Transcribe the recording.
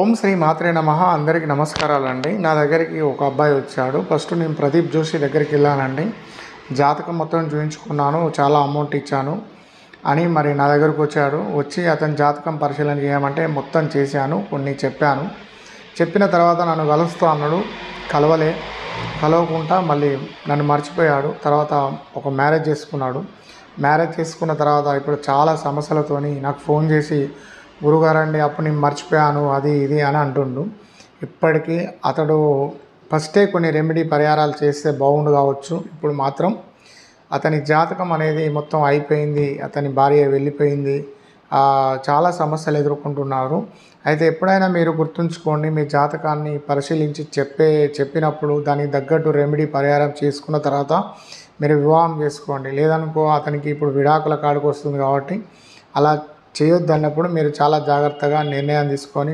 ఓం శ్రీ మాత్రే నమః. అందరికీ నమస్కారాలండి. నా దగ్గరికి ఒక అబ్బాయి వచ్చాడు. ఫస్ట్ నేను ప్రదీప్ జోషి దగ్గరికి వెళ్ళానండి. జాతకం మొత్తం చూయించుకున్నాను, చాలా అమౌంట్ ఇచ్చాను అని మరి నా దగ్గరకు వచ్చి అతని జాతకం పరిశీలన చేయమంటే మొత్తం చేశాను, కొన్ని చెప్పాను. చెప్పిన తర్వాత నన్ను కలుస్తా అన్నాడు. కలవకుండా మళ్ళీ నన్ను మర్చిపోయాడు. తర్వాత ఒక మ్యారేజ్ చేసుకున్నాడు. మ్యారేజ్ చేసుకున్న తర్వాత ఇప్పుడు చాలా సమస్యలతోని నాకు ఫోన్ చేసి, గురుగారండి అప్పుడు నేను మర్చిపోయాను అది ఇది అని అంటుండు. ఇప్పటికీ అతడు ఫస్టే కొన్ని రెమెడీ పరిహారాలు చేస్తే బాగుండు కావచ్చు. ఇప్పుడు మాత్రం అతని జాతకం అనేది మొత్తం అయిపోయింది, అతని భార్య వెళ్ళిపోయింది, చాలా సమస్యలు ఎదుర్కొంటున్నారు. అయితే ఎప్పుడైనా మీరు గుర్తుంచుకోండి, మీ జాతకాన్ని పరిశీలించి చెప్పినప్పుడు దానికి తగ్గట్టు రెమెడీ పరిహారం చేసుకున్న తర్వాత మీరు వివాహం చేసుకోండి. లేదనుకో అతనికి ఇప్పుడు విడాకుల కాడికి వస్తుంది కాబట్టి అలా చేయొద్దు అన్నప్పుడు మీరు చాలా జాగ్రత్తగా నిర్ణయం తీసుకొని